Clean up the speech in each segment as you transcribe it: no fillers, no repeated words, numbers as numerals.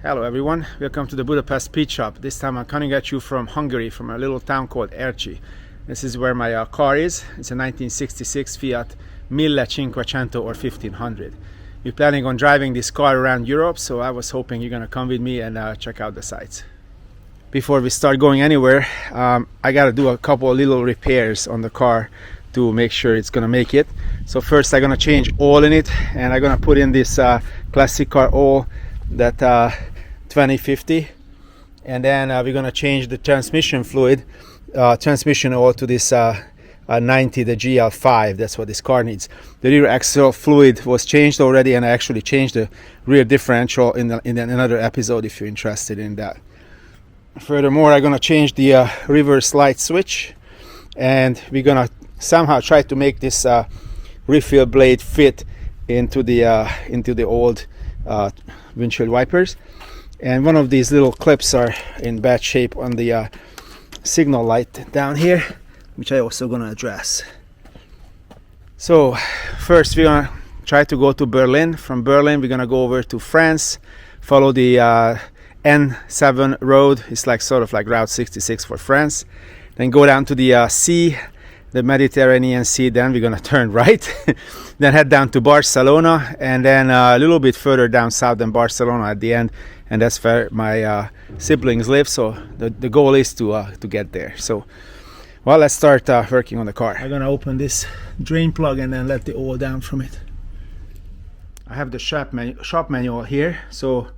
Hello everyone, welcome to the Budapest Pit Shop. This time I'm coming at you from Hungary, from a little town called Erci. This is where my car is. It's a 1966 Fiat 1500 or 1500. We're planning on driving this car around Europe, so I was hoping you're gonna come with me and check out the sights. Before we start going anywhere, I gotta do a couple of little repairs on the car to make sure it's gonna make it. So first I'm gonna change oil in it, and I'm gonna put in this classic car oil, that 2050, and then we're gonna change the transmission fluid, transmission oil to this 90, the GL5. That's what this car needs. The rear axle fluid was changed already, and I actually changed the rear differential in another episode if you're interested in that. Furthermore, I'm gonna change the reverse light switch, and we're gonna somehow try to make this refill blade fit into the old windshield wipers. And one of these little clips are in bad shape on the signal light down here, which I also gonna address. So first we're gonna try to go to Berlin. From Berlin we're gonna go over to France, follow the N7 road. It's like sort of like Route 66 for France. Then go down to the sea, the Mediterranean Sea. Then we're gonna turn right. Then head down to Barcelona, and then a little bit further down south than Barcelona at the end, and that's where my siblings live. So the goal is to get there. So well, let's start working on the car. I'm gonna open this drain plug and then let the oil down from it. I have the shop manual here. So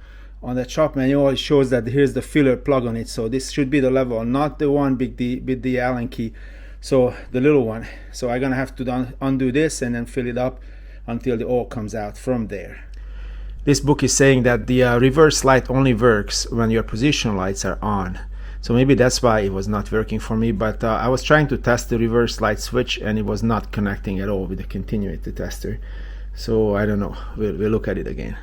on the shop manual it shows that here's the filler plug on it. So this should be the level, not the one with the Allen key. So the little one. So I'm gonna have to undo this and then fill it up until the oil comes out from there. This book is saying that the reverse light only works when your position lights are on. So maybe that's why it was not working for me, but I was trying to test the reverse light switch and it was not connecting at all with the continuity tester. So I don't know, we'll look at it again.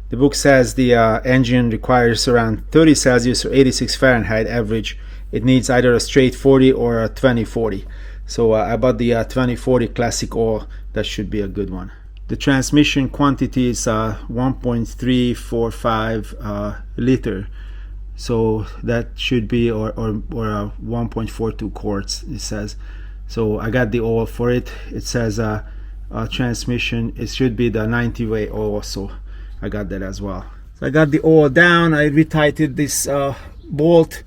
The book says the engine requires around 30 Celsius or 86 Fahrenheit average. It needs either a straight 40 or a 2040. So I bought the 2040 classic oil. That should be a good one. The transmission quantity is 1.345 liter. So that should be, or 1.42 quarts, it says. So I got the oil for it. It says transmission, it should be the 90-way oil, so I got that as well. So I got the oil down. I retightened this bolt.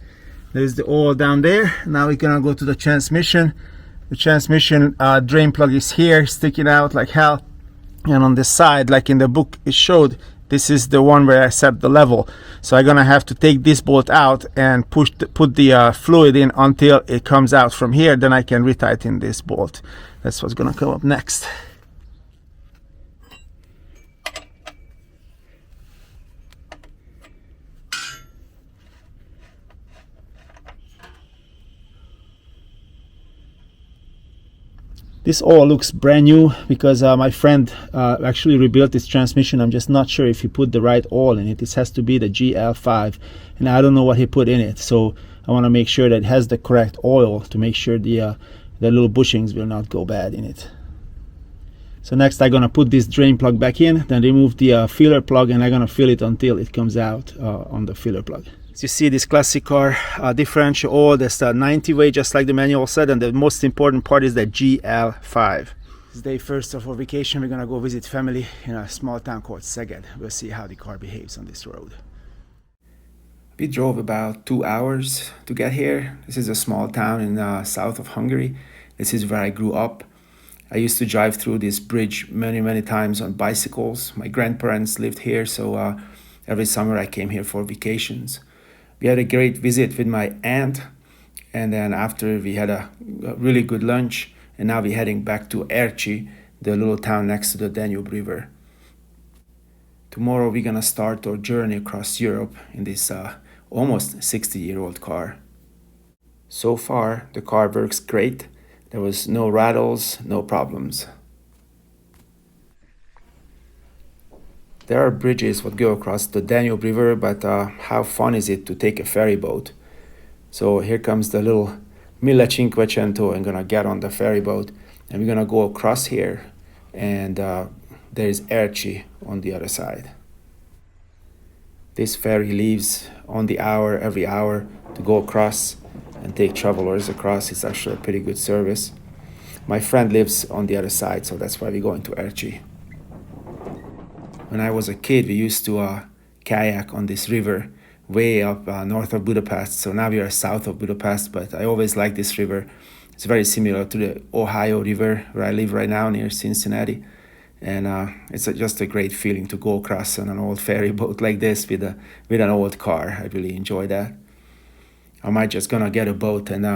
There's the oil down there. Now we're gonna go to the transmission. The transmission drain plug is here, sticking out like hell. And on this side, like in the book it showed, this is the one where I set the level. So I'm gonna have to take this bolt out and put the fluid in until it comes out from here. Then I can retighten this bolt. That's what's gonna come up next. This all looks brand new because my friend actually rebuilt this transmission. I'm just not sure if he put the right oil in it. It has to be the GL5, and I don't know what he put in it. So I want to make sure that it has the correct oil to make sure the little bushings will not go bad in it. So next I'm gonna put this drain plug back in, then remove the filler plug, and I'm gonna fill it until it comes out on the filler plug. As you see, this classic car differential oil, that's the 90-way, just like the manual said, and the most important part is the GL5. It's day first of our vacation. We're gonna go visit family in a small town called Szeged. We'll see how the car behaves on this road. We drove about 2 hours to get here. This is a small town in south of Hungary. This is where I grew up. I used to drive through this bridge many times on bicycles. My grandparents lived here, so every summer I came here for vacations. We had a great visit with my aunt, and then after we had a really good lunch, and now we're heading back to Erci, the little town next to the Danube River. Tomorrow we're gonna start our journey across Europe in this almost 60-year-old car. So far the car works great. There was no rattles, no problems. There are bridges that go across the Danube River, but how fun is it to take a ferry boat? So here comes the little 1500. I'm gonna get on the ferry boat and we're gonna go across here, and there is Erci on the other side. This ferry leaves on the hour, every hour, to go across and take travelers across. It's actually a pretty good service. My friend lives on the other side, so that's why we go into Ercsi. When I was a kid, we used to kayak on this river way up north of Budapest. So now we are south of Budapest, but I always like this river. It's very similar to the Ohio River where I live right now near Cincinnati. And it's just a great feeling to go across on an old ferry boat like this with an old car. I really enjoy that. I might just gonna get a boat and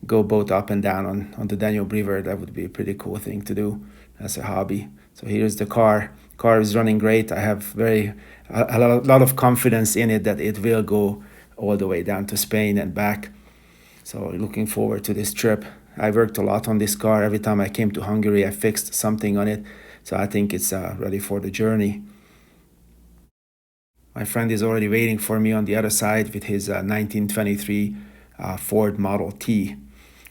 go boat up and down on the Danube River. That would be a pretty cool thing to do as a hobby. So here's the car. Car is running great. I have a lot of confidence in it that it will go all the way down to Spain and back. So looking forward to this trip. I worked a lot on this car. Every time I came to Hungary, I fixed something on it. So I think it's ready for the journey. My friend is already waiting for me on the other side with his 1923 Ford Model T.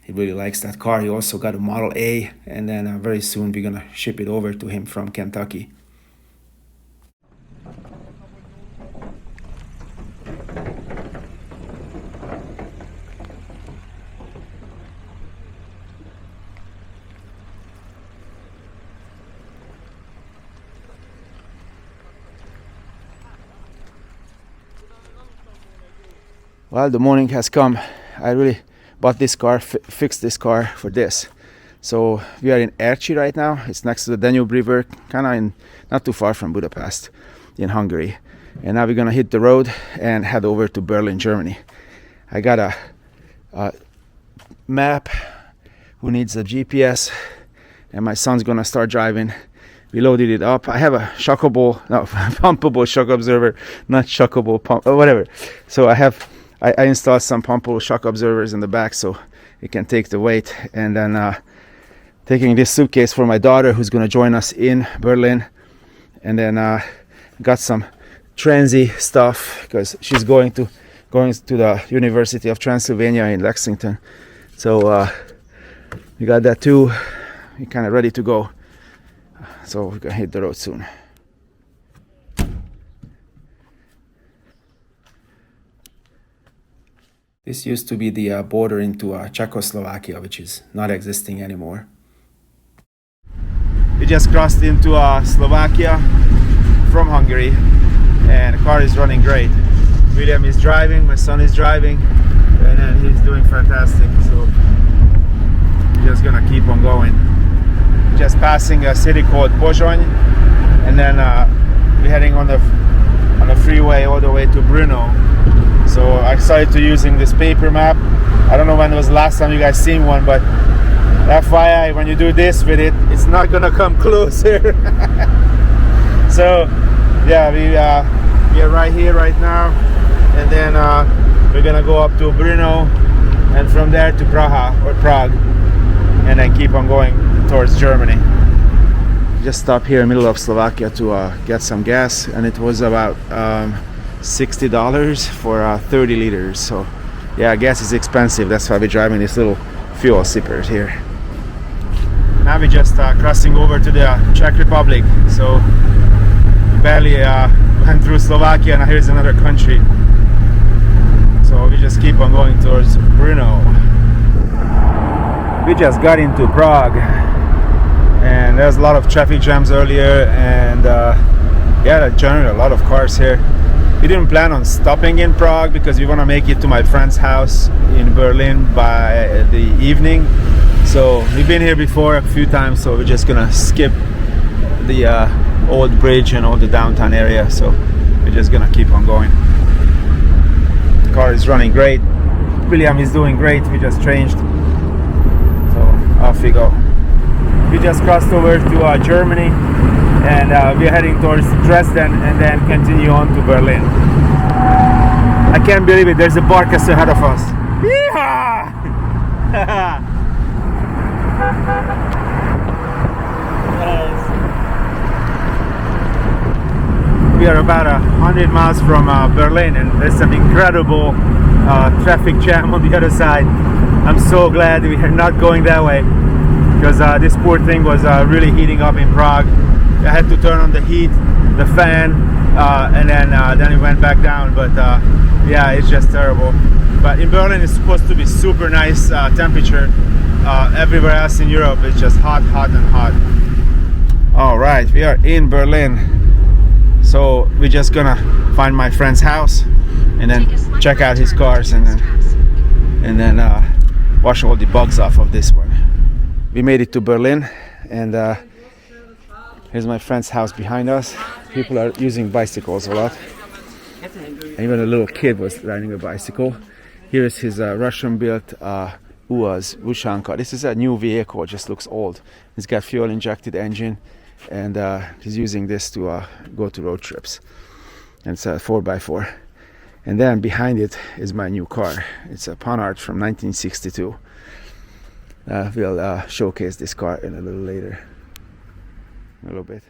He really likes that car. He also got a Model A, and then very soon we're gonna ship it over to him from Kentucky. Well, the morning has come. I really bought this car, fixed this car for this. So we are in Ercsi right now. It's next to the Danube River, kind of not too far from Budapest in Hungary. And now we're gonna hit the road and head over to Berlin, Germany. I got a map. Who needs a GPS? And my son's gonna start driving. We loaded it up. I have a pumpable shock absorber, not shockable pump, or whatever. So I installed some pumpable shock absorbers in the back so it can take the weight. And then taking this suitcase for my daughter who's going to join us in Berlin. And then got some transy stuff because she's going to the University of Transylvania in Lexington. So we got that too. We're kind of ready to go. So we're going to hit the road soon. This used to be the border into Czechoslovakia, which is not existing anymore. We just crossed into Slovakia from Hungary, and the car is running great. William is driving, my son is driving, and then he's doing fantastic. So we're just gonna keep on going. Just passing a city called Pozsony, and then we're heading on the freeway all the way to Brno. So I started to using this paper map. I don't know when was the last time you guys seen one, but FYI, when you do this with it, it's not gonna come closer. So yeah, we are right here right now, and then we're gonna go up to Brno, and from there to Prague, and then keep on going towards Germany. Just stopped here in the middle of Slovakia to get some gas, and it was about $60 for 30 liters. So yeah, gas is expensive. That's why we're driving this little fuel sipper here. Now we're just crossing over to the Czech Republic. So barely went through Slovakia, and here's another country. So we just keep on going towards Brno. We just got into Prague, and there's a lot of traffic jams earlier, and yeah, generally a lot of cars here. We didn't plan on stopping in Prague because we want to make it to my friend's house in Berlin by the evening. So we've been here before a few times, so we're just gonna skip the old bridge and all the downtown area. So we're just gonna keep on going. The car is running great. William is doing great. We just changed. So off we go. We just crossed over to Germany, and we're heading towards Dresden and then continue on to Berlin. I can't believe it, there's a Barkas ahead of us. Yeehaw! We are about 100 miles from Berlin, and there's some incredible traffic jam on the other side. I'm so glad we are not going that way, because this poor thing was really heating up in Prague. I had to turn on the heat, the fan, and then it went back down. But yeah, it's just terrible. But in Berlin, it's supposed to be super nice temperature. Everywhere else in Europe, it's just hot, hot, and hot. All right, we are in Berlin, so we're just gonna find my friend's house and then check out his cars and then wash all the bugs off of this one. We made it to Berlin, and here's my friend's house behind us. People are using bicycles a lot. Even a little kid was riding a bicycle. Here is his Russian-built UAZ, Ushanka. This is a new vehicle, just looks old. It's got fuel-injected engine, and he's using this to go to road trips. And it's a 4x4. And then behind it is my new car. It's a Panhard from 1962. We'll showcase this car in a little bit.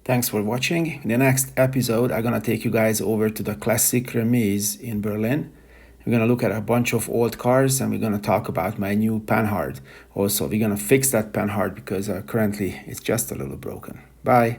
Thanks for watching. In the next episode, I'm gonna take you guys over to the classic remise in Berlin. We're gonna look at a bunch of old cars, and we're gonna talk about my new Panhard. Also, we're gonna fix that Panhard because currently it's just a little broken. Bye.